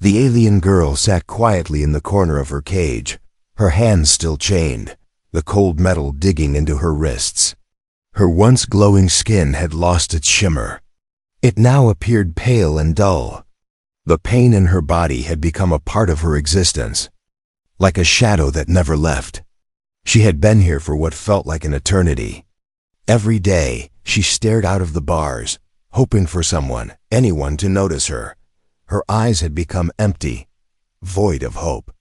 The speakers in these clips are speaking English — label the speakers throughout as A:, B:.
A: The alien girl sat quietly in the corner of her cage, her hands still chained, the cold metal digging into her wrists. Her once glowing skin had lost its shimmer. It now appeared pale and dull. The pain in her body had become a part of her existence, like a shadow that never left. She had been here for what felt like an eternity. Every day, she stared out of the bars, hoping for someone, anyone to notice her. Her eyes had become empty, void of hope.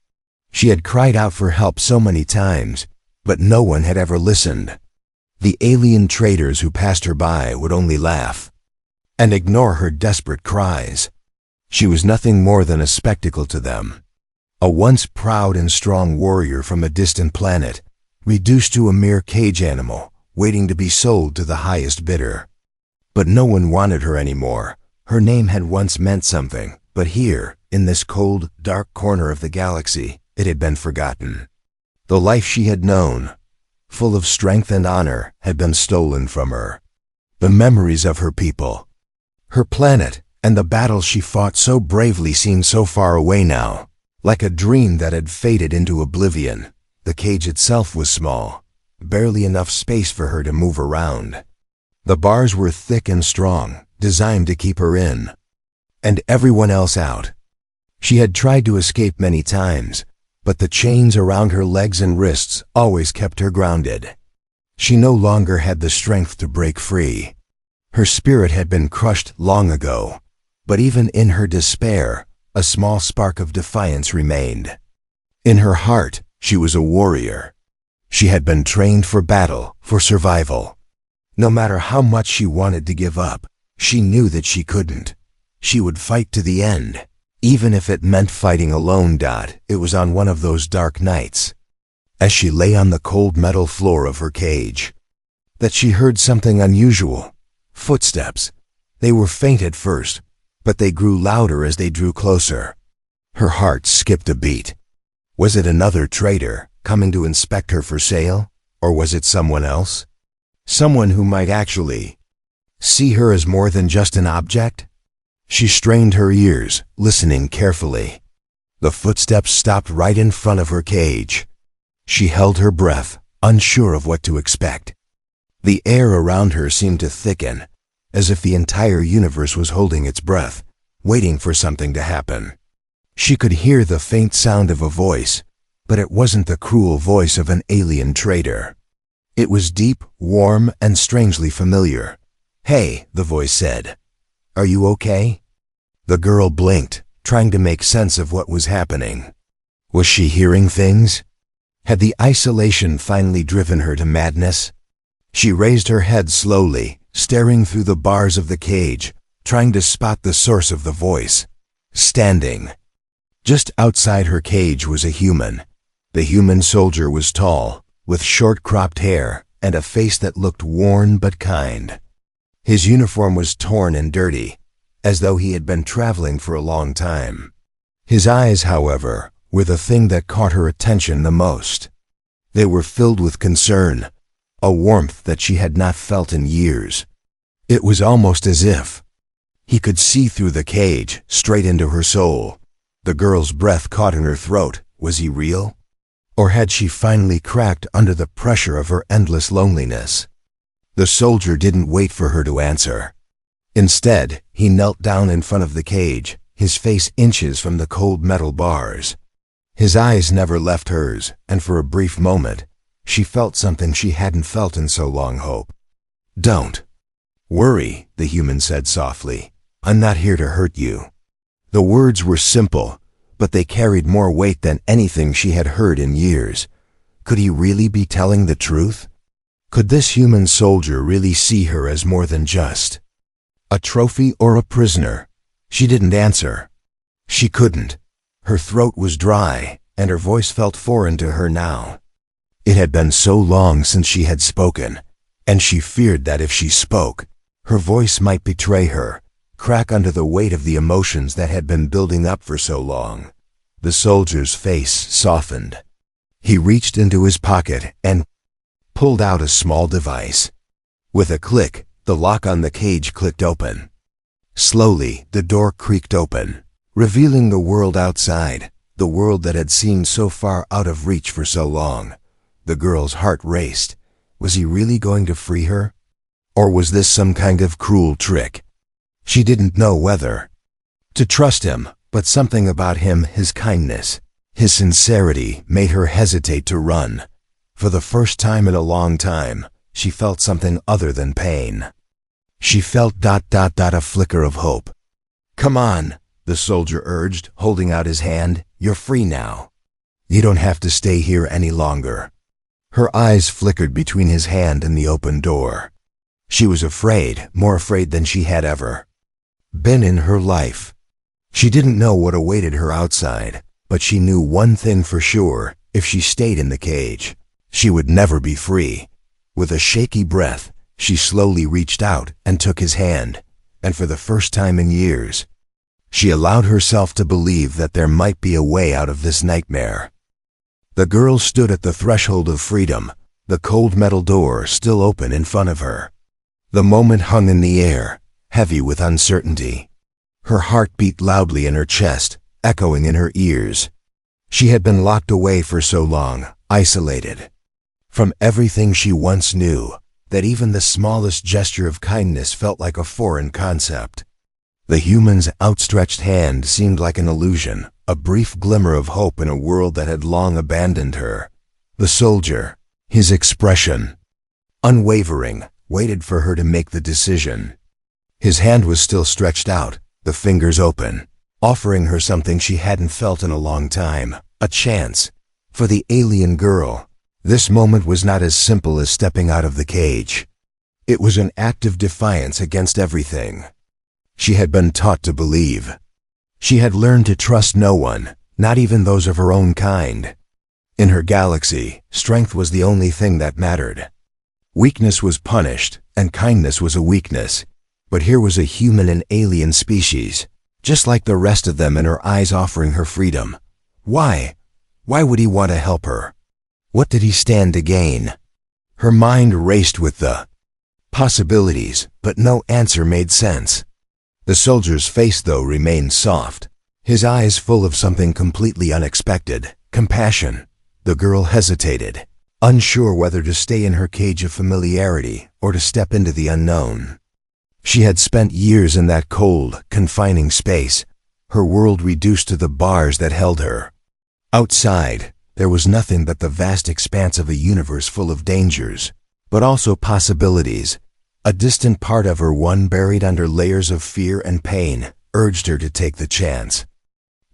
A: She had cried out for help so many times, but no one had ever listened. The alien traders who passed her by would only laugh and ignore her desperate cries. She was nothing more than a spectacle to them. A once proud and strong warrior from a distant planet, reduced to a mere cage animal, waiting to be sold to the highest bidder. But no one wanted her anymore. Her name had once meant something, but here, in this cold, dark corner of the galaxy, it had been forgotten. The life she had known, full of strength and honor, had been stolen from her. The memories of her people, her planet, and the battles she fought so bravely seemed so far away now, like a dream that had faded into oblivion. The cage itself was small, barely enough space for her to move around. The bars were thick and strong, designed to keep her in, and everyone else out. She had tried to escape many times, but the chains around her legs and wrists always kept her grounded. She no longer had the strength to break free. Her spirit had been crushed long ago, but even in her despair, a small spark of defiance remained. In her heart, she was a warrior. She had been trained for battle, for survival. No matter how much she wanted to give up, she knew that she couldn't. She would fight to the end, even if it meant fighting alone. It was on one of those dark nights, as she lay on the cold metal floor of her cage, that she heard something unusual. Footsteps. They were faint at first, but they grew louder as they drew closer. Her heart skipped a beat. Was it another trader coming to inspect her for sale, or was it someone else? Someone who might actually see her as more than just an object? She strained her ears, listening carefully. The footsteps stopped right in front of her cage. She held her breath, unsure of what to expect. The air around her seemed to thicken, as if the entire universe was holding its breath, waiting for something to happen. She could hear the faint sound of a voice, but it wasn't the cruel voice of an alien trader. It was deep, warm, and strangely familiar. "Hey," the voice said. "Are you okay?" The girl blinked, trying to make sense of what was happening. Was she hearing things? Had the isolation finally driven her to madness? She raised her head slowly, staring through the bars of the cage, trying to spot the source of the voice. Standing just outside her cage was a human. The human soldier was tall, with short cropped hair and a face that looked worn but kind. His uniform was torn and dirty, as though he had been traveling for a long time. His eyes, however, were the thing that caught her attention the most. They were filled with concern, a warmth that she had not felt in years. It was almost as if he could see through the cage, straight into her soul. The girl's breath caught in her throat. Was he real? Or had she finally cracked under the pressure of her endless loneliness? The soldier didn't wait for her to answer. Instead, he knelt down in front of the cage, his face inches from the cold metal bars. His eyes never left hers, and for a brief moment, she felt something she hadn't felt in so long. Hope. "Don't worry," the human said softly. "I'm not here to hurt you." The words were simple, but they carried more weight than anything she had heard in years. Could he really be telling the truth? Could this human soldier really see her as more than just a trophy or a prisoner? She didn't answer. She couldn't. Her throat was dry, and her voice felt foreign to her now. It had been so long since she had spoken, and she feared that if she spoke, her voice might betray her, crack under the weight of the emotions that had been building up for so long. The soldier's face softened. He reached into his pocket and pulled out a small device. With a click, the lock on the cage clicked open. Slowly, the door creaked open. revealing the world outside, the world that had seemed so far out of reach for so long. The girl's heart raced. Was he really going to free her? Or was this some kind of cruel trick? She didn't know whether to trust him, but something about him, his kindness, his sincerity, made her hesitate to run. For the first time in a long time, she felt something other than pain. She felt a flicker of hope. "Come on," the soldier urged, holding out his hand. "You're free now. You don't have to stay here any longer." Her eyes flickered between his hand and the open door. She was afraid, more afraid than she had ever been in her life. She didn't know what awaited her outside, but she knew one thing for sure: if she stayed in the cage, she would never be free. With a shaky breath, she slowly reached out and took his hand, and for the first time in years, she allowed herself to believe that there might be a way out of this nightmare. The girl stood at the threshold of freedom, the cold metal door still open in front of her. The moment hung in the air, heavy with uncertainty. Her heart beat loudly in her chest, echoing in her ears. She had been locked away for so long, isolated from everything she once knew, that even the smallest gesture of kindness felt like a foreign concept. The human's outstretched hand seemed like an illusion, a brief glimmer of hope in a world that had long abandoned her. The soldier, his expression unwavering, waited for her to make the decision. His hand was still stretched out, the fingers open, offering her something she hadn't felt in a long time, a chance. For the alien girl, this moment was not as simple as stepping out of the cage. It was an act of defiance against everything she had been taught to believe. She had learned to trust no one, not even those of her own kind. In her galaxy, strength was the only thing that mattered. Weakness was punished, and kindness was a weakness. But here was a human and alien species, just like the rest of them, and her eyes offering her freedom. Why? Why would he want to help her? What did he stand to gain? Her mind raced with the possibilities, but no answer made sense. The soldier's face, though, remained soft, his eyes full of something completely unexpected, compassion. The girl hesitated, unsure whether to stay in her cage of familiarity or to step into the unknown. She had spent years in that cold, confining space, her world reduced to the bars that held her. Outside, there was nothing but the vast expanse of a universe full of dangers, but also possibilities. A distant part of her, one buried under layers of fear and pain, urged her to take the chance.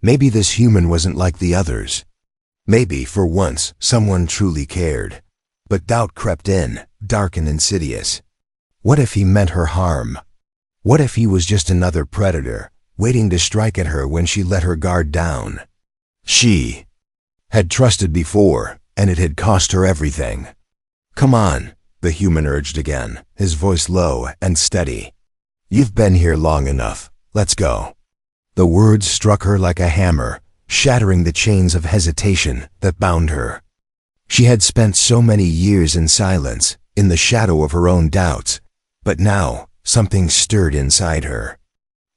A: Maybe this human wasn't like the others. Maybe, for once, someone truly cared. But doubt crept in, dark and insidious. What if he meant her harm? What if he was just another predator, waiting to strike at her when she let her guard down? She had trusted before, and it had cost her everything. "Come on," the human urged again, his voice low and steady. "You've been here long enough. Let's go." The words struck her like a hammer, shattering the chains of hesitation that bound her. She had spent so many years in silence, in the shadow of her own doubts, but now something stirred inside her.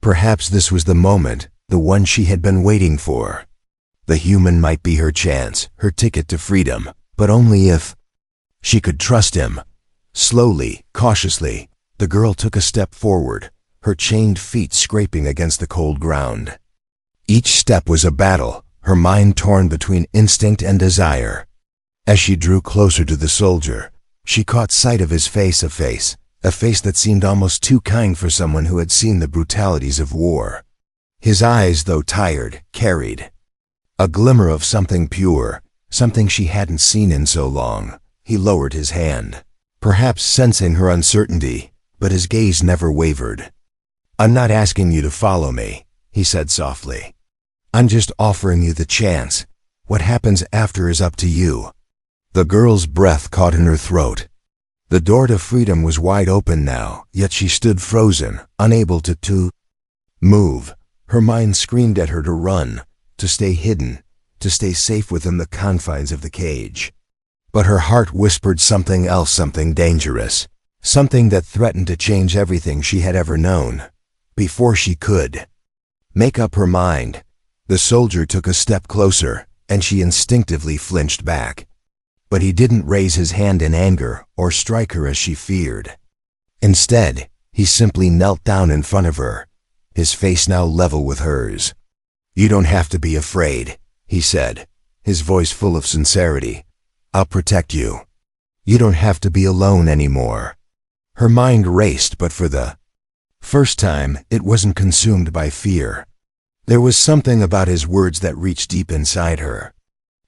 A: Perhaps this was the moment, the one she had been waiting for. The human might be her chance, her ticket to freedom, but only if she could trust him. Slowly, cautiously, the girl took a step forward, her chained feet scraping against the cold ground. Each step was a battle, her mind torn between instinct and desire. As she drew closer to the soldier, she caught sight of his face, a face that seemed almost too kind for someone who had seen the brutalities of war. His eyes, though tired, carried a glimmer of something pure, something she hadn't seen in so long. He lowered his hand, perhaps sensing her uncertainty, but his gaze never wavered. "I'm not asking you to follow me," he said softly. "I'm just offering you the chance. What happens after is up to you." The girl's breath caught in her throat. The door to freedom was wide open now, yet she stood frozen, unable to move. Her mind screamed at her to run, to stay hidden, to stay safe within the confines of the cage. But her heart whispered something else, something dangerous, something that threatened to change everything she had ever known. Before she could Make up her mind. The soldier took a step closer, and she instinctively flinched back. But he didn't raise his hand in anger or strike her as she feared. Instead, he simply knelt down in front of her, his face now level with hers. "You don't have to be afraid," he said, his voice full of sincerity. "I'll protect you. You don't have to be alone anymore." Her mind raced, but for the first time, it wasn't consumed by fear. There was something about his words that reached deep inside her.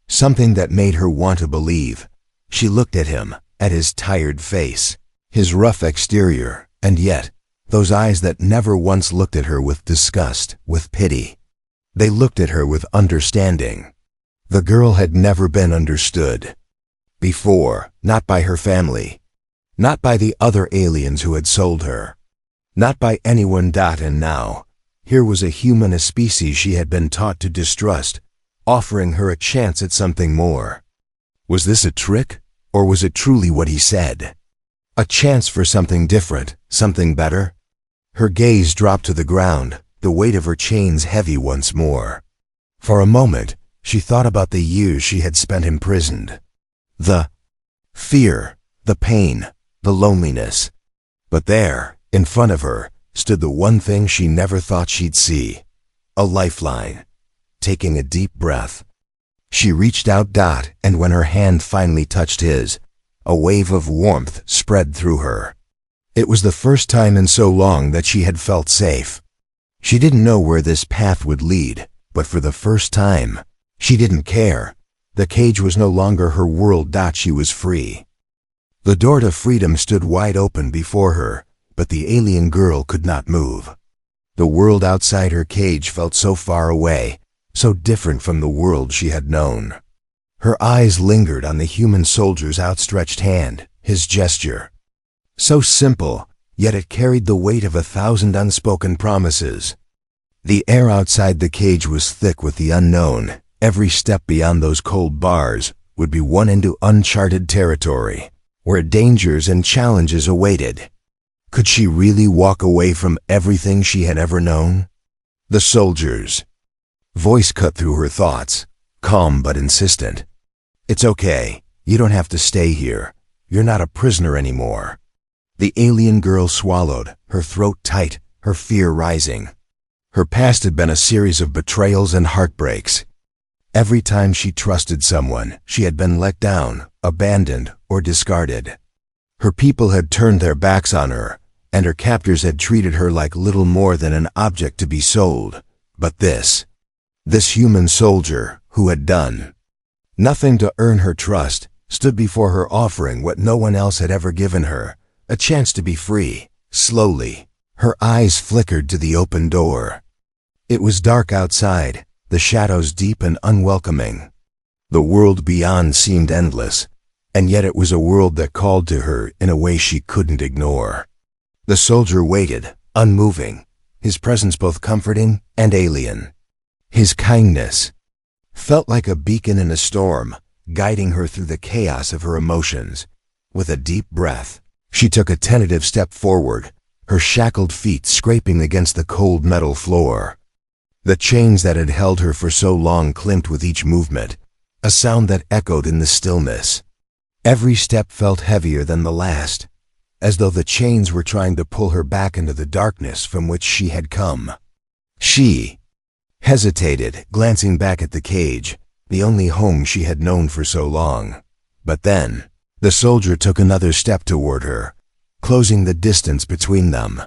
A: Something that made her want to believe. She looked at him, at his tired face, his rough exterior, and yet, those eyes that never once looked at her with disgust, with pity. They looked at her with understanding. The girl had never been understood before, not by her family, not by the other aliens who had sold her, not by anyone. And now, here was a human, a species she had been taught to distrust, offering her a chance at something more. Was this a trick, or was it truly what he said? A chance for something different, something better? Her gaze dropped to the ground, the weight of her chains heavy once more. For a moment, she thought about the years she had spent imprisoned. The fear, the pain, the loneliness. But there, in front of her, stood the one thing she never thought she'd see. A lifeline. Taking a deep breath, she reached out, and when her hand finally touched his, a wave of warmth spread through her. It was the first time in so long that she had felt safe. She didn't know where this path would lead, but for the first time, she didn't care. The cage was no longer her world. She was free. The door to freedom stood wide open before her, but the alien girl could not move. The world outside her cage felt so far away, so different from the world she had known. Her eyes lingered on the human soldier's outstretched hand, his gesture. So simple, yet it carried the weight of 1,000 unspoken promises. The air outside the cage was thick with the unknown. Every step beyond those cold bars would be one into uncharted territory, where dangers and challenges awaited. Could she really walk away from everything she had ever known? The soldier's voice cut through her thoughts, calm but insistent. "It's okay. You don't have to stay here. You're not a prisoner anymore." The alien girl swallowed, her throat tight, her fear rising. Her past had been a series of betrayals and heartbreaks. Every time she trusted someone, she had been let down, abandoned, or discarded. Her people had turned their backs on her, and her captors had treated her like little more than an object to be sold. But this human soldier, who had done nothing to earn her trust, stood before her offering what no one else had ever given her, a chance to be free. Slowly, her eyes flickered to the open door. It was dark outside, the shadows deep and unwelcoming. The world beyond seemed endless, and yet it was a world that called to her in a way she couldn't ignore. The soldier waited, unmoving, his presence both comforting and alien. His kindness felt like a beacon in a storm, guiding her through the chaos of her emotions. With a deep breath, she took a tentative step forward, her shackled feet scraping against the cold metal floor. The chains that had held her for so long clinked with each movement, a sound that echoed in the stillness. Every step felt heavier than the last, as though the chains were trying to pull her back into the darkness from which she had come. She hesitated, glancing back at the cage, the only home she had known for so long. But then, the soldier took another step toward her, closing the distance between them.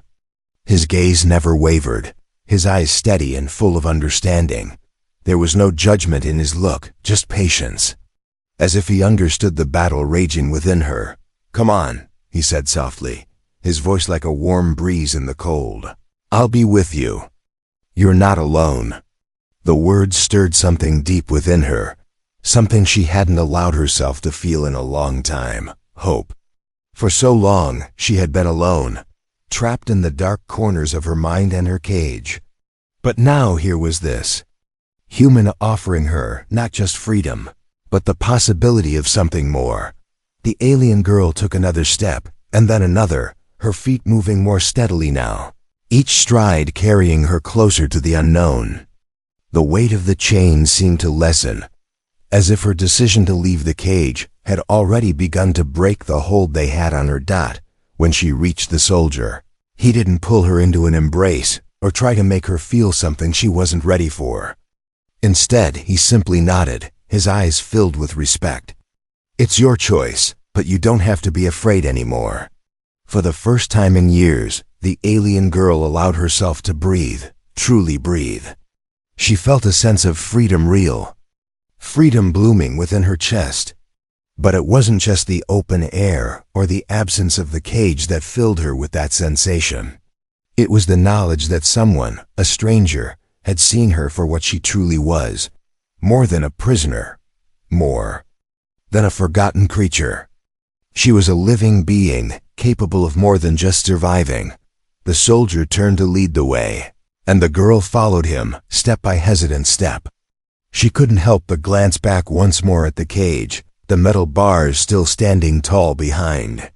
A: His gaze never wavered, his eyes steady and full of understanding. There was no judgment in his look, just patience. As if he understood the battle raging within her. "Come on," he said softly, his voice like a warm breeze in the cold. "I'll be with you. You're not alone." The words stirred something deep within her, something she hadn't allowed herself to feel in a long time: hope. For so long, she had been alone, trapped in the dark corners of her mind and her cage. But now here was this human offering her not just freedom, but the possibility of something more. The alien girl took another step, and then another, her feet moving more steadily now. each stride carrying her closer to the unknown. The weight of the chain seemed to lessen, as if her decision to leave the cage had already begun to break the hold they had on her. When she reached the soldier, he didn't pull her into an embrace or try to make her feel something she wasn't ready for. Instead, he simply nodded, his eyes filled with respect. "It's your choice, but you don't have to be afraid anymore." For the first time in years, the alien girl allowed herself to breathe, truly breathe. She felt a sense of freedom, real freedom blooming within her chest. But it wasn't just the open air or the absence of the cage that filled her with that sensation. It was the knowledge that someone, a stranger, had seen her for what she truly was, more than a prisoner, more than a forgotten creature. She was a living being, capable of more than just surviving. The soldier turned to lead the way, and the girl followed him, step by hesitant step. She couldn't help but glance back once more at the cage, the metal bars still standing tall behind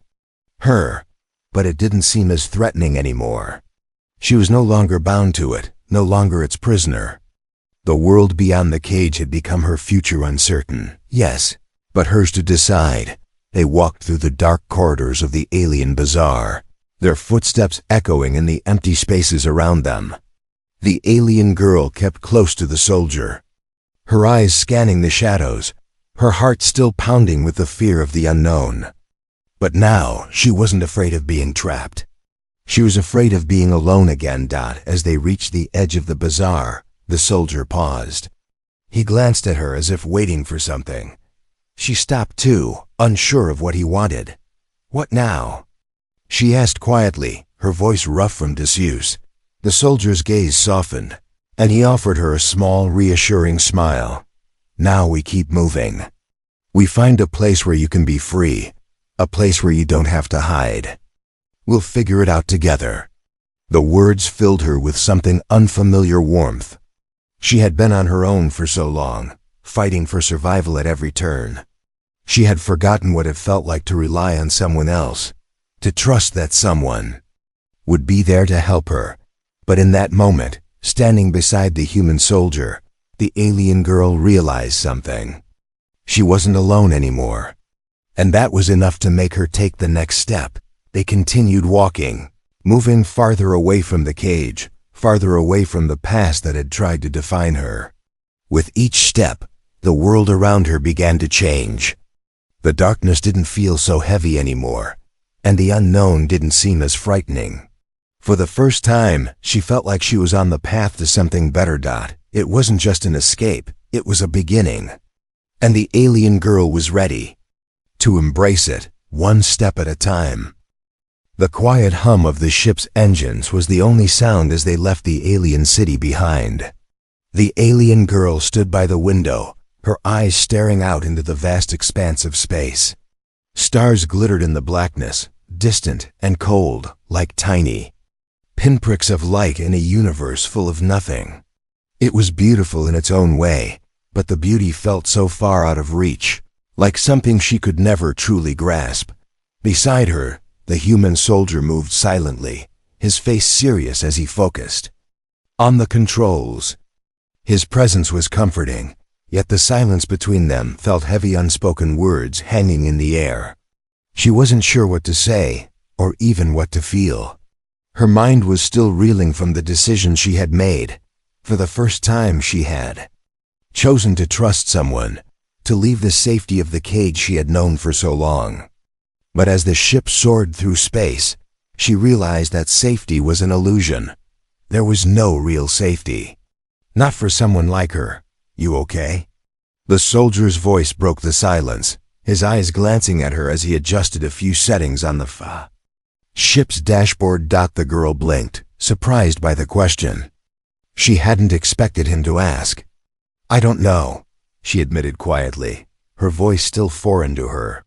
A: her, but it didn't seem as threatening anymore. She was no longer bound to it, no longer its prisoner. The world beyond the cage had become her future, uncertain, yes, but hers to decide. They walked through the dark corridors of the alien bazaar, their footsteps echoing in the empty spaces around them. The alien girl kept close to the soldier, her eyes scanning the shadows, her heart still pounding with the fear of the unknown. But now she wasn't afraid of being trapped. She was afraid of being alone again. As they reached the edge of the bazaar, the soldier paused. He glanced at her as if waiting for something. She stopped too, unsure of what he wanted. "What now?" she asked quietly, her voice rough from disuse. The soldier's gaze softened, and he offered her a small, reassuring smile. "Now we keep moving. We find a place where you can be free, a place where you don't have to hide. We'll figure it out together." The words filled her with something unfamiliar warmth. She had been on her own for so long, fighting for survival at every turn. She had forgotten what it felt like to rely on someone else, to trust that someone would be there to help her. But in that moment, standing beside the human soldier, the alien girl realized something. She wasn't alone anymore. And that was enough to make her take the next step. They continued walking, moving farther away from the cage, farther away from the past that had tried to define her. With each step, the world around her began to change. The darkness didn't feel so heavy anymore, and the unknown didn't seem as frightening. For the first time, she felt like she was on the path to something better. It wasn't just an escape, it was a beginning. And the alien girl was ready to embrace it, one step at a time. The quiet hum of the ship's engines was the only sound as they left the alien city behind. The alien girl stood by the window, her eyes staring out into the vast expanse of space. Stars glittered in the blackness, distant and cold, like tiny pinpricks of light in a universe full of nothing. It was beautiful in its own way, but the beauty felt so far out of reach, like something she could never truly grasp. Beside her, the human soldier moved silently, his face serious as he focused on the controls. His presence was comforting, yet the silence between them felt heavy, unspoken words hanging in the air. She wasn't sure what to say, or even what to feel. Her mind was still reeling from the decision she had made. For the first time she had chosen to trust someone, to leave the safety of the cage she had known for so long. But as the ship soared through space, she realized that safety was an illusion. There was no real safety. Not for someone like her. "You okay?" The soldier's voice broke the silence, his eyes glancing at her as he adjusted a few settings on the ship's dashboard. The girl blinked, surprised by the question. She hadn't expected him to ask. "I don't know," she admitted quietly, her voice still foreign to her.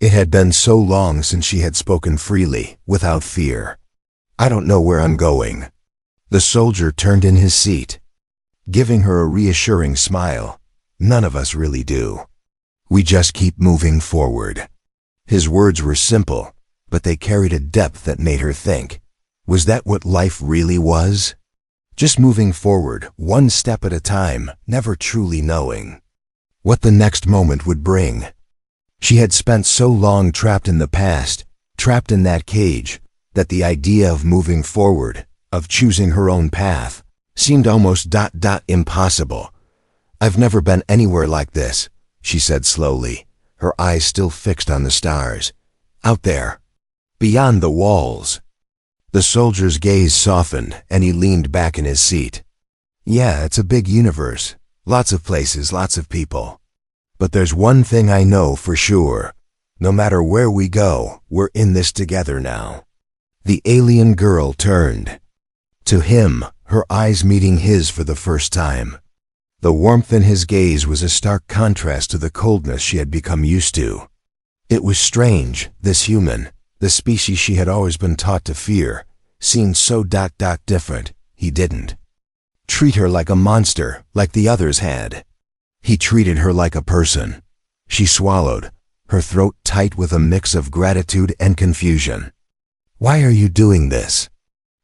A: It had been so long since she had spoken freely, without fear. "I don't know where I'm going." The soldier turned in his seat, giving her a reassuring smile. "None of us really do. We just keep moving forward." His words were simple, but they carried a depth that made her think. Was that what life really was? Just moving forward, one step at a time, never truly knowing what the next moment would bring. She had spent so long trapped in the past, trapped in that cage, that the idea of moving forward, of choosing her own path, seemed almost impossible. "I've never been anywhere like this," she said slowly, her eyes still fixed on the stars. "Out there, beyond the walls." The soldier's gaze softened, and he leaned back in his seat. "Yeah, it's a big universe. Lots of places, lots of people. But there's one thing I know for sure. No matter where we go, we're in this together now." The alien girl turned to him, her eyes meeting his for the first time. The warmth in his gaze was a stark contrast to the coldness she had become used to. It was strange, this human, the species she had always been taught to fear, seemed so different. He didn't treat her like a monster, like the others had. He treated her like a person. She swallowed, her throat tight with a mix of gratitude and confusion. "Why are you doing this?"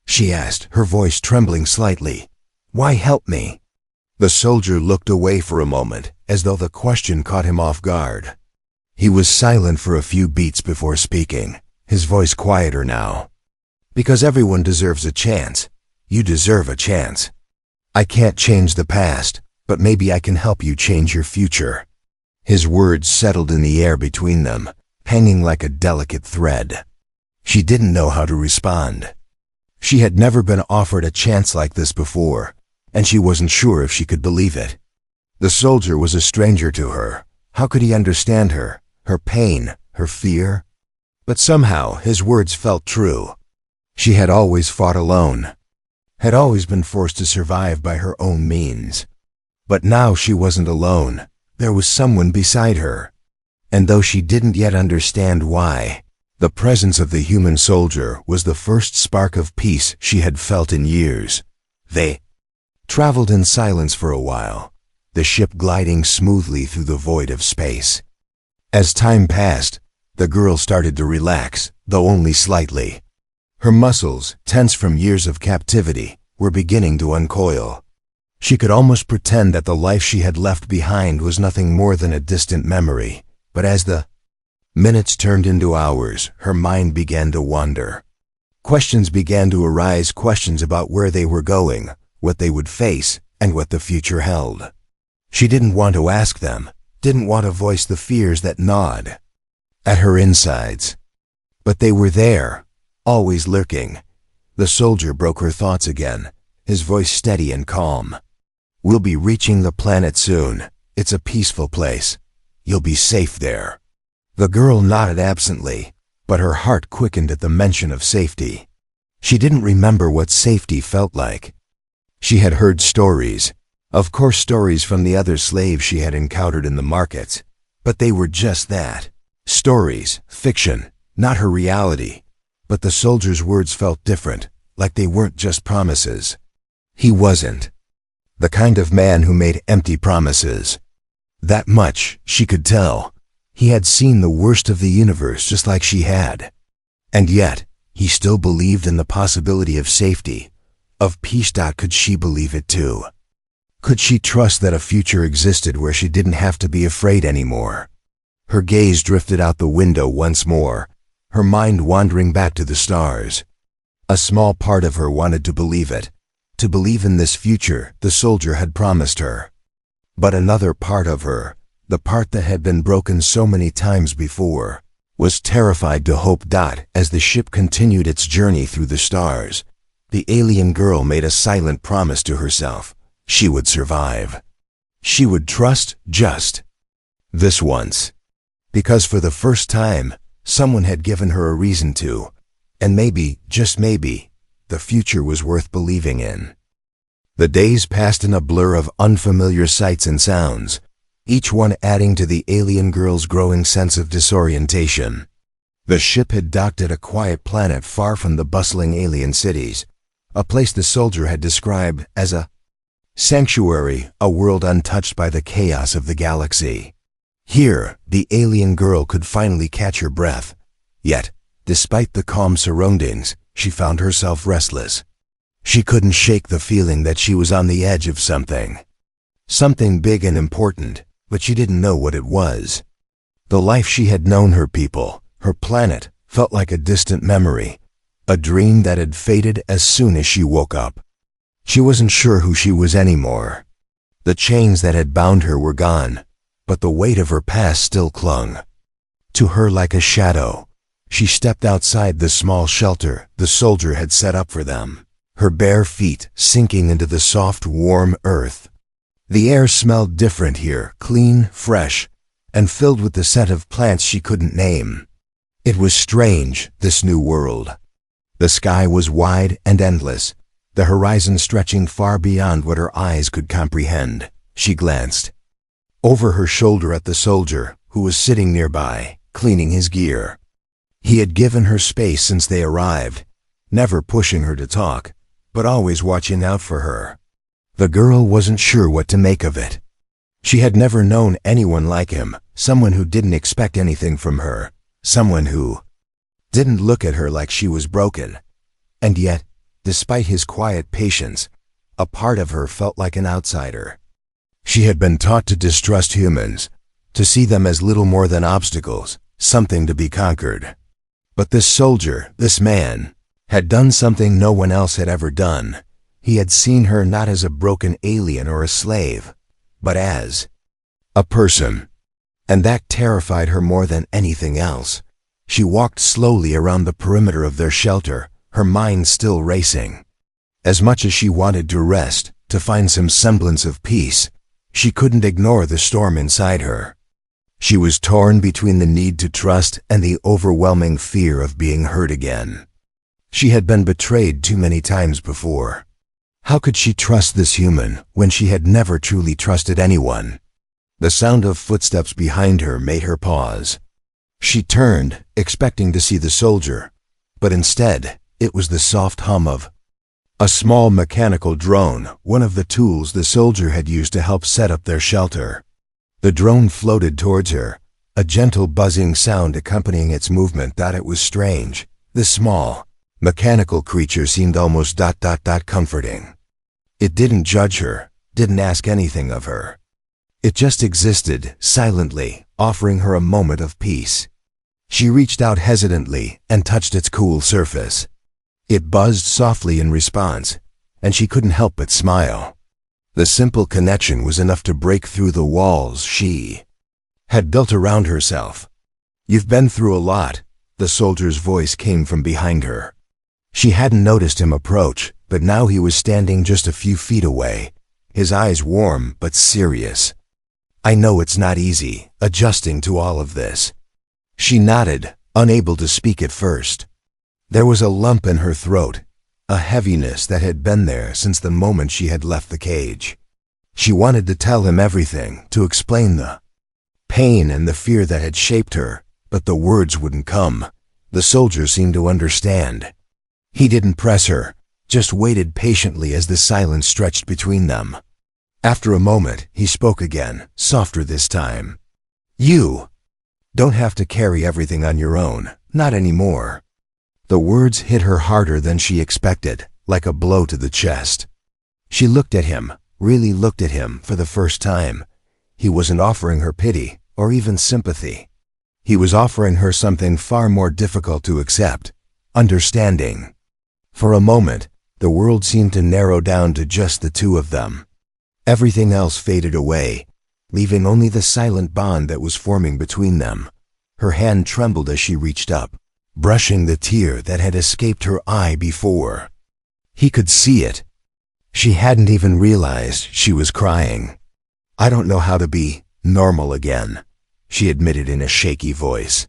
A: she asked, her voice trembling slightly. "Why help me?" The soldier looked away for a moment, as though the question caught him off guard. He was silent for a few beats before speaking, his voice quieter now. "Because everyone deserves a chance. You deserve a chance. I can't change the past, but maybe I can help you change your future." His words settled in the air between them, hanging like a delicate thread. She didn't know how to respond. She had never been offered a chance like this before, and she wasn't sure if she could believe it. The soldier was a stranger to her. How could he understand her, her pain, her fear? But somehow his words felt true. She had always fought alone, had always been forced to survive by her own means. But now she wasn't alone. There was someone beside her. And though she didn't yet understand why, the presence of the human soldier was the first spark of peace she had felt in years. They traveled in silence for a while, the ship gliding smoothly through the void of space. As time passed, the girl started to relax, though only slightly. Her muscles, tense from years of captivity, were beginning to uncoil. She could almost pretend that the life she had left behind was nothing more than a distant memory. But as the minutes turned into hours, her mind began to wander. Questions began to arise, questions about where they were going, what they would face, and what the future held. She didn't want to ask them, didn't want to voice the fears that gnawed at her insides. But they were there, always lurking. The soldier broke her thoughts again, his voice steady and calm. "We'll be reaching the planet soon. It's a peaceful place. You'll be safe there." The girl nodded absently, but her heart quickened at the mention of safety. She didn't remember what safety felt like. She had heard stories, of course stories from the other slaves she had encountered in the markets, but they were just that. Stories, fiction, not her reality. But the soldier's words felt different, like they weren't just promises. He wasn't the kind of man who made empty promises. That much she could tell. He had seen the worst of the universe just like she had. And yet, he still believed in the possibility of safety, of peace. Could she believe it too? Could she trust that a future existed where she didn't have to be afraid anymore? Her gaze drifted out the window once more, her mind wandering back to the stars. A small part of her wanted to believe it, to believe in this future the soldier had promised her. But another part of her, the part that had been broken so many times before, was terrified to hope. As the ship continued its journey through the stars, the alien girl made a silent promise to herself. She would survive. She would trust just this once. Because for the first time, someone had given her a reason to, and maybe, just maybe, the future was worth believing in. The days passed in a blur of unfamiliar sights and sounds, each one adding to the alien girl's growing sense of disorientation. The ship had docked at a quiet planet far from the bustling alien cities, a place the soldier had described as a sanctuary, a world untouched by the chaos of the galaxy. Here, the alien girl could finally catch her breath. Yet, despite the calm surroundings, she found herself restless. She couldn't shake the feeling that she was on the edge of something. Something big and important, but she didn't know what it was. The life she had known, her people, her planet, felt like a distant memory, a dream that had faded as soon as she woke up. She wasn't sure who she was anymore. The chains that had bound her were gone, but the weight of her past still clung. To her like a shadow, she stepped outside the small shelter the soldier had set up for them, her bare feet sinking into the soft, warm earth. The air smelled different here, clean, fresh, and filled with the scent of plants she couldn't name. It was strange, this new world. The sky was wide and endless, the horizon stretching far beyond what her eyes could comprehend. She glanced over her shoulder at the soldier, who was sitting nearby, cleaning his gear. He had given her space since they arrived, never pushing her to talk, but always watching out for her. The girl wasn't sure what to make of it. She had never known anyone like him, someone who didn't expect anything from her, someone who didn't look at her like she was broken. And yet, despite his quiet patience, a part of her felt like an outsider. She had been taught to distrust humans, to see them as little more than obstacles, something to be conquered. But this soldier, this man, had done something no one else had ever done. He had seen her not as a broken alien or a slave, but as a person. And that terrified her more than anything else. She walked slowly around the perimeter of their shelter, her mind still racing. As much as she wanted to rest, to find some semblance of peace, she couldn't ignore the storm inside her. She was torn between the need to trust and the overwhelming fear of being hurt again. She had been betrayed too many times before. How could she trust this human when she had never truly trusted anyone? The sound of footsteps behind her made her pause. She turned, expecting to see the soldier, but instead, it was the soft hum of a small mechanical drone, one of the tools the soldier had used to help set up their shelter. The drone floated towards her, a gentle buzzing sound accompanying its movement. It was strange. This small, mechanical creature seemed almost comforting. It didn't judge her, didn't ask anything of her. It just existed, silently, offering her a moment of peace. She reached out hesitantly and touched its cool surface. It buzzed softly in response, and she couldn't help but smile. The simple connection was enough to break through the walls she had built around herself. "You've been through a lot," the soldier's voice came from behind her. She hadn't noticed him approach, but now he was standing just a few feet away, his eyes warm but serious. "I know it's not easy, adjusting to all of this." She nodded, unable to speak at first. There was a lump in her throat, a heaviness that had been there since the moment she had left the cage. She wanted to tell him everything, to explain the pain and the fear that had shaped her, but the words wouldn't come. The soldier seemed to understand. He didn't press her, just waited patiently as the silence stretched between them. After a moment, he spoke again, softer this time. "You don't have to carry everything on your own, not anymore." The words hit her harder than she expected, like a blow to the chest. She looked at him, really looked at him for the first time. He wasn't offering her pity or even sympathy. He was offering her something far more difficult to accept, understanding. For a moment, the world seemed to narrow down to just the two of them. Everything else faded away, leaving only the silent bond that was forming between them. Her hand trembled as she reached up, brushing the tear that had escaped her eye before. He could see it. She hadn't even realized she was crying. "I don't know how to be normal again," she admitted in a shaky voice.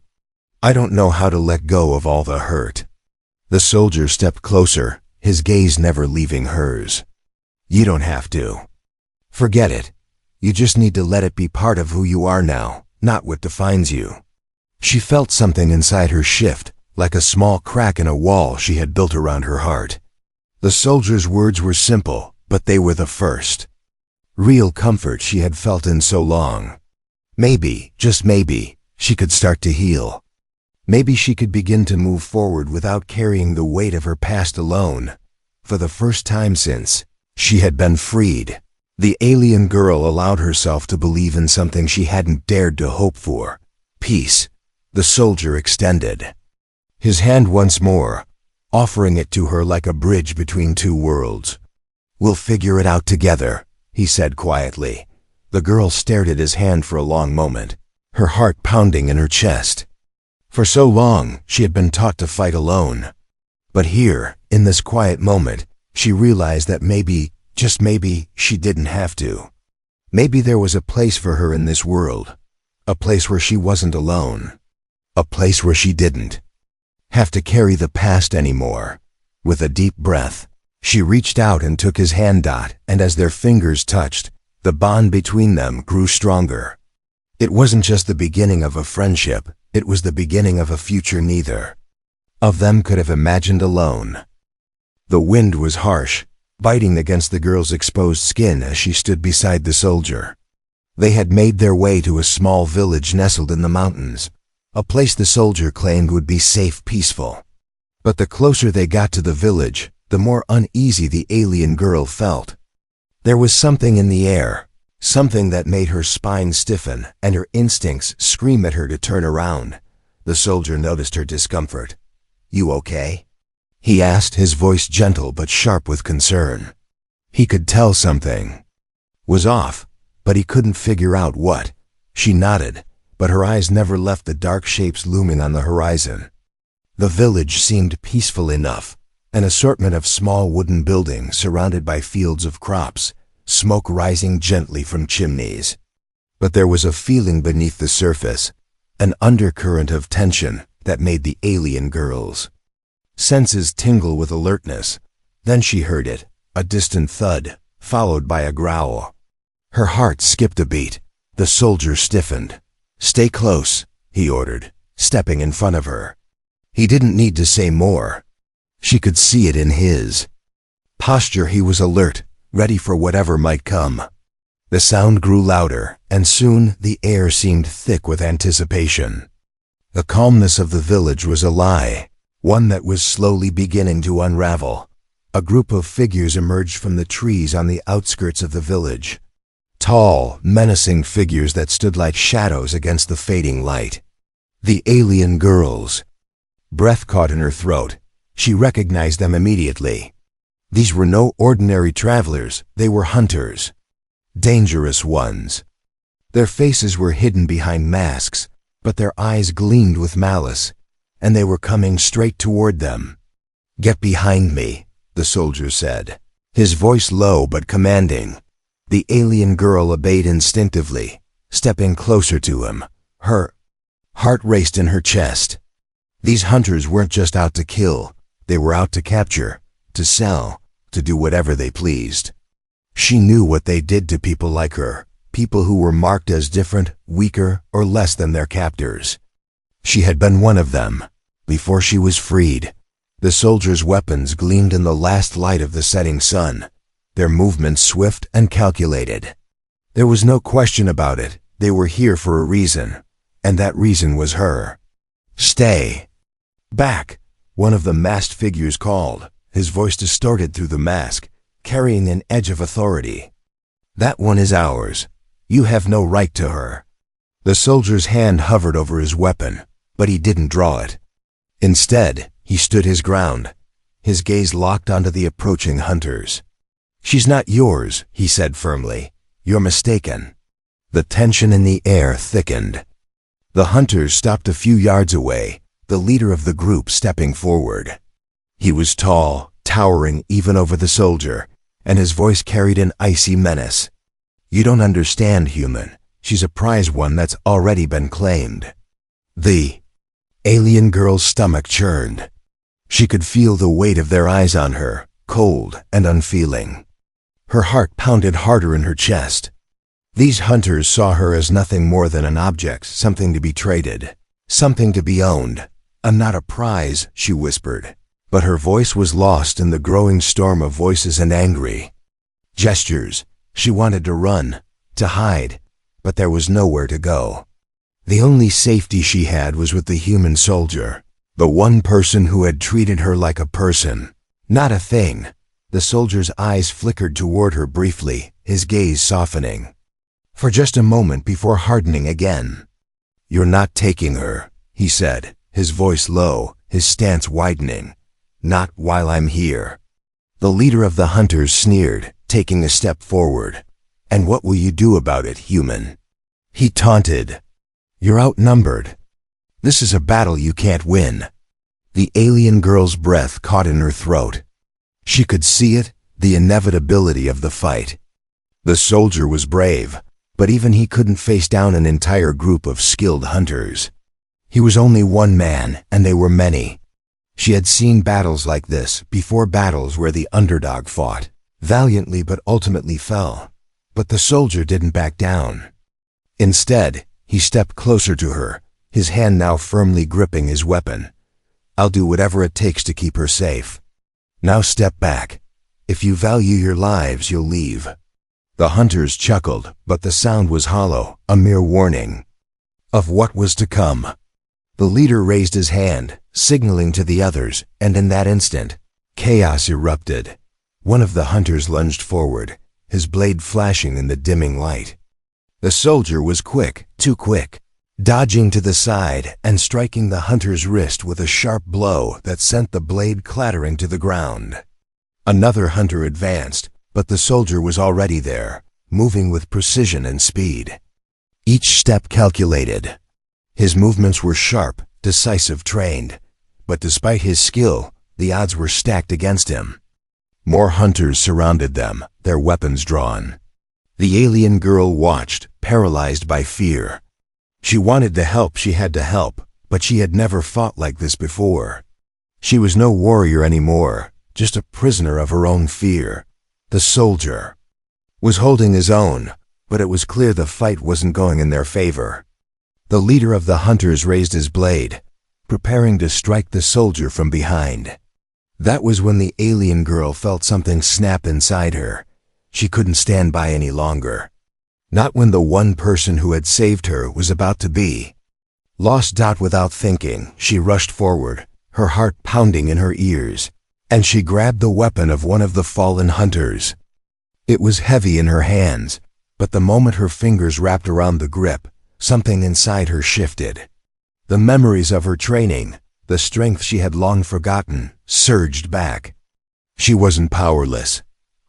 A: "I don't know how to let go of all the hurt." The soldier stepped closer, his gaze never leaving hers. "You don't have to. Forget it. You just need to let it be part of who you are now, not what defines you." She felt something inside her shift, like a small crack in a wall she had built around her heart. The soldier's words were simple, but they were the first real comfort she had felt in so long. Maybe, just maybe, she could start to heal. Maybe she could begin to move forward without carrying the weight of her past alone. For the first time since she had been freed, the alien girl allowed herself to believe in something she hadn't dared to hope for. Peace. The soldier extended his hand once more, offering it to her like a bridge between two worlds. "We'll figure it out together," he said quietly. The girl stared at his hand for a long moment, her heart pounding in her chest. For so long, she had been taught to fight alone. But here, in this quiet moment, she realized that maybe, just maybe, she didn't have to. Maybe there was a place for her in this world. A place where she wasn't alone. A place where she didn't have to carry the past anymore. With a deep breath, she reached out and took his hand, and as their fingers touched, the bond between them grew stronger. It wasn't just the beginning of a friendship, it was the beginning of a future neither of them could have imagined alone. The wind was harsh, biting against the girl's exposed skin as she stood beside the soldier. They had made their way to a small village nestled in the mountains, a place the soldier claimed would be safe, peaceful. But the closer they got to the village, the more uneasy the alien girl felt. There was something in the air, something that made her spine stiffen and her instincts scream at her to turn around. The soldier noticed her discomfort. "You okay?" he asked, his voice gentle but sharp with concern. He could tell something was off, but he couldn't figure out what. She nodded, but her eyes never left the dark shapes looming on the horizon. The village seemed peaceful enough, an assortment of small wooden buildings surrounded by fields of crops, smoke rising gently from chimneys. But there was a feeling beneath the surface, an undercurrent of tension that made the alien girl's senses tingle with alertness. Then she heard it, a distant thud, followed by a growl. Her heart skipped a beat. The soldier stiffened. "Stay close," he ordered, stepping in front of her. He didn't need to say more. She could see it in his posture. He was alert, ready for whatever might come. The sound grew louder, and soon the air seemed thick with anticipation. The calmness of the village was a lie, one that was slowly beginning to unravel. A group of figures emerged from the trees on the outskirts of the village. Tall, menacing figures that stood like shadows against the fading light. The alien girls. Breath caught in her throat. She recognized them immediately. These were no ordinary travelers, they were hunters. Dangerous ones. Their faces were hidden behind masks, but their eyes gleamed with malice, and they were coming straight toward them. "Get behind me," the soldier said, his voice low but commanding. The alien girl obeyed instinctively, stepping closer to him. Her heart raced in her chest. These hunters weren't just out to kill, they were out to capture, to sell, to do whatever they pleased. She knew what they did to people like her, people who were marked as different, weaker, or less than their captors. She had been one of them, before she was freed. The soldiers' weapons gleamed in the last light of the setting sun, their movements swift and calculated. There was no question about it, they were here for a reason, and that reason was her. "Stay back," one of the masked figures called, his voice distorted through the mask, carrying an edge of authority. "That one is ours. You have no right to her." The soldier's hand hovered over his weapon, but he didn't draw it. Instead, he stood his ground, his gaze locked onto the approaching hunters. "She's not yours," he said firmly. "You're mistaken." The tension in the air thickened. The hunters stopped a few yards away, the leader of the group stepping forward. He was tall, towering even over the soldier, and his voice carried an icy menace. "You don't understand, human. She's a prize, one that's already been claimed." The alien girl's stomach churned. She could feel the weight of their eyes on her, cold and unfeeling. Her heart pounded harder in her chest. These hunters saw her as nothing more than an object, something to be traded, something to be owned. "I'm not a prize," she whispered, but her voice was lost in the growing storm of voices and angry gestures. She wanted to run, to hide, but there was nowhere to go. The only safety she had was with the human soldier, the one person who had treated her like a person, not a thing. The soldier's eyes flickered toward her briefly, his gaze softening, for just a moment before hardening again. "You're not taking her," he said, his voice low, his stance widening. "Not while I'm here." The leader of the hunters sneered, taking a step forward. "And what will you do about it, human?" He taunted. "You're outnumbered. This is a battle you can't win." The alien girl's breath caught in her throat. She could see it, the inevitability of the fight. The soldier was brave, but even he couldn't face down an entire group of skilled hunters. He was only one man, and they were many. She had seen battles like this before, battles where the underdog fought valiantly but ultimately fell. But the soldier didn't back down. Instead, he stepped closer to her, his hand now firmly gripping his weapon. "I'll do whatever it takes to keep her safe. Now step back. If you value your lives, you'll leave." The hunters chuckled, but the sound was hollow, a mere warning of what was to come. The leader raised his hand, signaling to the others, and in that instant, chaos erupted. One of the hunters lunged forward, his blade flashing in the dimming light. The soldier was quick, too quick, dodging to the side and striking the hunter's wrist with a sharp blow that sent the blade clattering to the ground. Another hunter advanced, but the soldier was already there, moving with precision and speed. Each step calculated. His movements were sharp, decisive, trained, but despite his skill, the odds were stacked against him. More hunters surrounded them, their weapons drawn. The alien girl watched, paralyzed by fear. She wanted to help, she had to help, but she had never fought like this before. She was no warrior anymore, just a prisoner of her own fear. The soldier was holding his own, but it was clear the fight wasn't going in their favor. The leader of the hunters raised his blade, preparing to strike the soldier from behind. That was when the alien girl felt something snap inside her. She couldn't stand by any longer. Not when the one person who had saved her was about to be lost. Without thinking, she rushed forward, her heart pounding in her ears, and she grabbed the weapon of one of the fallen hunters. It was heavy in her hands, but the moment her fingers wrapped around the grip, something inside her shifted. The memories of her training, the strength she had long forgotten, surged back. She wasn't powerless.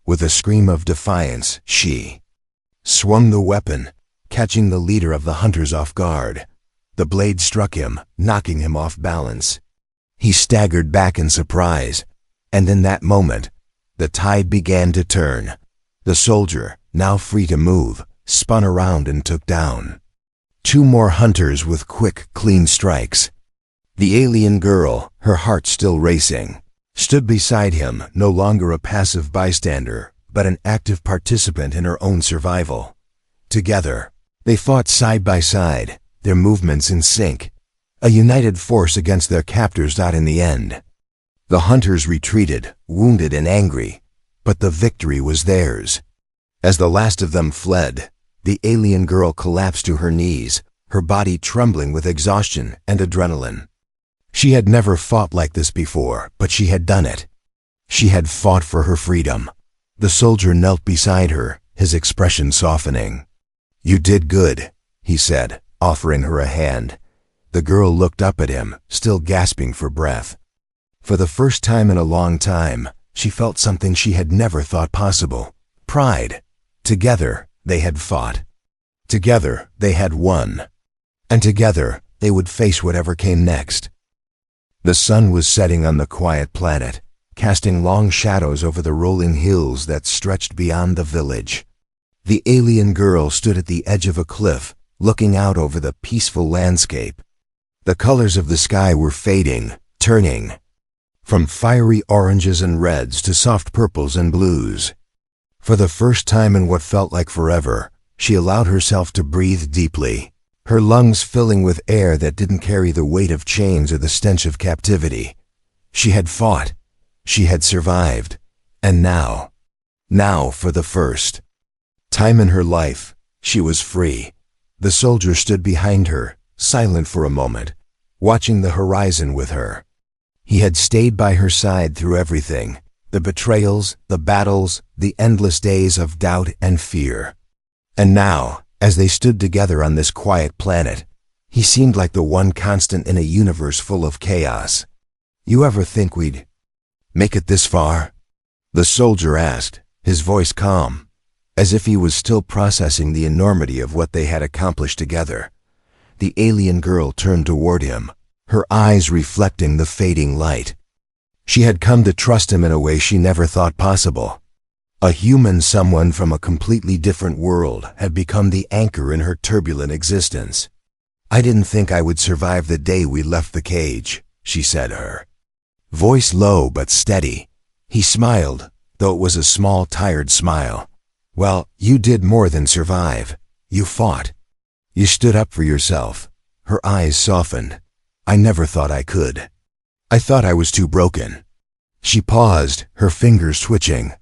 A: With a scream of defiance, she swung the weapon, catching the leader of the hunters off guard. The blade struck him, knocking him off balance. He staggered back in surprise, and in that moment, the tide began to turn. The soldier, now free to move, spun around and took down two more hunters with quick, clean strikes. The alien girl, her heart still racing, stood beside him, no longer a passive bystander, but an active participant in her own survival. Together, they fought side by side, their movements in sync, a united force against their captors. In the end, the hunters retreated, wounded and angry, but the victory was theirs. As the last of them fled, the alien girl collapsed to her knees, her body trembling with exhaustion and adrenaline. She had never fought like this before, but she had done it. She had fought for her freedom. The soldier knelt beside her, his expression softening. "You did good," he said, offering her a hand. The girl looked up at him, still gasping for breath. For the first time in a long time, she felt something she had never thought possible: pride. Together, they had fought. Together, they had won. And together, they would face whatever came next. The sun was setting on the quiet planet, casting long shadows over the rolling hills that stretched beyond the village. The alien girl stood at the edge of a cliff, looking out over the peaceful landscape. The colors of the sky were fading, turning from fiery oranges and reds to soft purples and blues. For the first time in what felt like forever, she allowed herself to breathe deeply, her lungs filling with air that didn't carry the weight of chains or the stench of captivity. She had fought. She had survived. And now, for the first time in her life, she was free. The soldier stood behind her, silent for a moment, watching the horizon with her. He had stayed by her side through everything, the betrayals, the battles, the endless days of doubt and fear. And now, as they stood together on this quiet planet, he seemed like the one constant in a universe full of chaos. "You ever think we'd make it this far?" the soldier asked, his voice calm, as if he was still processing the enormity of what they had accomplished together. The alien girl turned toward him, her eyes reflecting the fading light. She had come to trust him in a way she never thought possible. A human, someone from a completely different world, had become the anchor in her turbulent existence. "I didn't think I would survive the day we left the cage," she said, her voice low but steady. He smiled, though it was a small, tired smile. "Well, you did more than survive. You fought. You stood up for yourself." Her eyes softened. "I never thought I could. I thought I was too broken." She paused, her fingers twitching,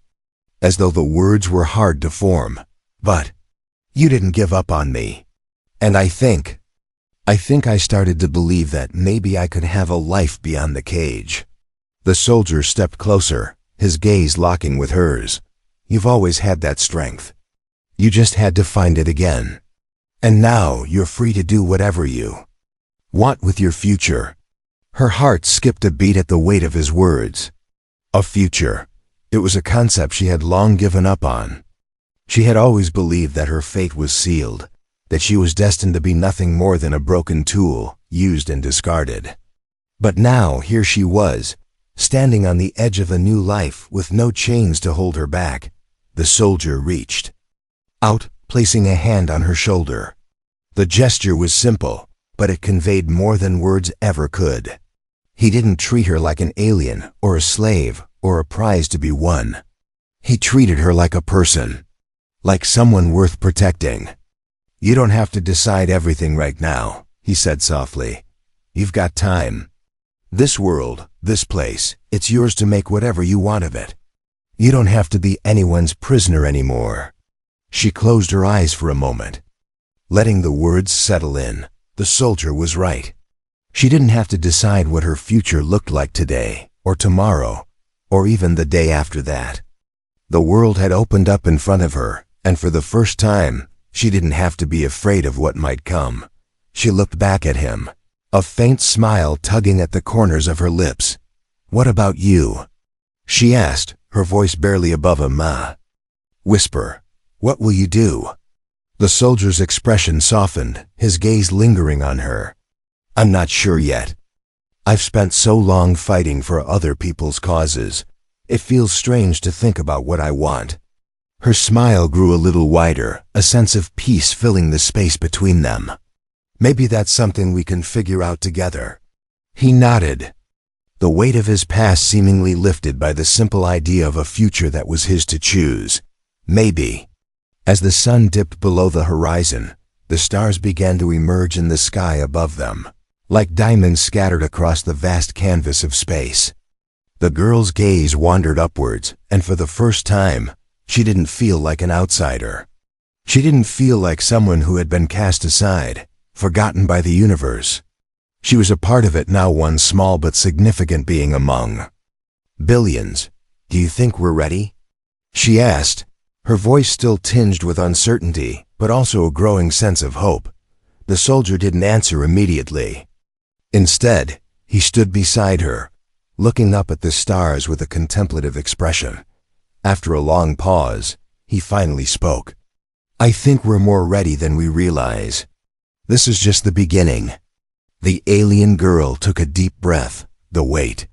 A: as though the words were hard to form. "But you didn't give up on me. And I think I started to believe that maybe I could have a life beyond the cage." The soldier stepped closer, his gaze locking with hers. "You've always had that strength. You just had to find it again. And now you're free to do whatever you want with your future." Her heart skipped a beat at the weight of his words. A future. It was a concept she had long given up on. She had always believed that her fate was sealed, that she was destined to be nothing more than a broken tool, used and discarded. But now here she was, standing on the edge of a new life with no chains to hold her back. The soldier reached out, placing a hand on her shoulder. The gesture was simple, but it conveyed more than words ever could. He didn't treat her like an alien or a slave or a prize to be won. He treated her like a person, like someone worth protecting. "You don't have to decide everything right now," he said softly. "You've got time. This world, this place, it's yours to make whatever you want of it. You don't have to be anyone's prisoner anymore." She closed her eyes for a moment, letting the words settle in. The soldier was right. She didn't have to decide what her future looked like today, or tomorrow, or even the day after that. The world had opened up in front of her, and for the first time, she didn't have to be afraid of what might come. She looked back at him, a faint smile tugging at the corners of her lips. "What about you?" she asked, her voice barely above a whisper. "What will you do?" The soldier's expression softened, his gaze lingering on her. "I'm not sure yet. I've spent so long fighting for other people's causes. It feels strange to think about what I want." Her smile grew a little wider, a sense of peace filling the space between them. "Maybe that's something we can figure out together." He nodded, the weight of his past seemingly lifted by the simple idea of a future that was his to choose. Maybe. As the sun dipped below the horizon, the stars began to emerge in the sky above them, like diamonds scattered across the vast canvas of space. The girl's gaze wandered upwards, and for the first time, she didn't feel like an outsider. She didn't feel like someone who had been cast aside, forgotten by the universe. She was a part of it now, one small but significant being among billions. "Do you think we're ready?" she asked, her voice still tinged with uncertainty, but also a growing sense of hope. The soldier didn't answer immediately. Instead, he stood beside her, looking up at the stars with a contemplative expression. After a long pause, he finally spoke. "I think we're more ready than we realize. This is just the beginning." The alien girl took a deep breath, the weight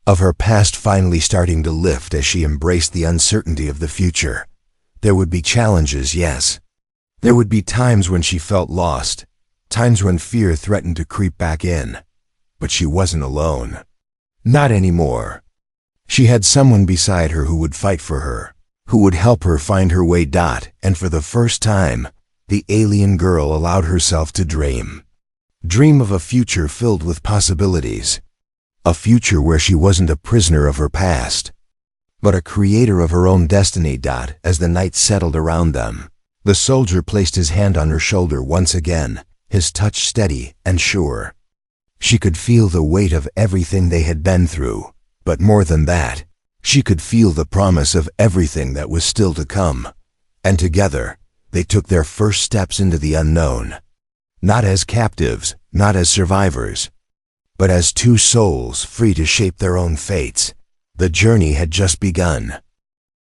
A: of her past finally starting to lift as she embraced the uncertainty of the future. There would be challenges, yes. There would be times when she felt lost, times when fear threatened to creep back in. But she wasn't alone. Not anymore. She had someone beside her who would fight for her, who would help her find her way. And for the first time, the alien girl allowed herself to dream. Dream of a future filled with possibilities. A future where she wasn't a prisoner of her past, but a creator of her own destiny. As the night settled around them, the soldier placed his hand on her shoulder once again, his touch steady and sure. She could feel the weight of everything they had been through, but more than that, she could feel the promise of everything that was still to come. And together, they took their first steps into the unknown. Not as captives, not as survivors, but as two souls free to shape their own fates. The journey had just begun.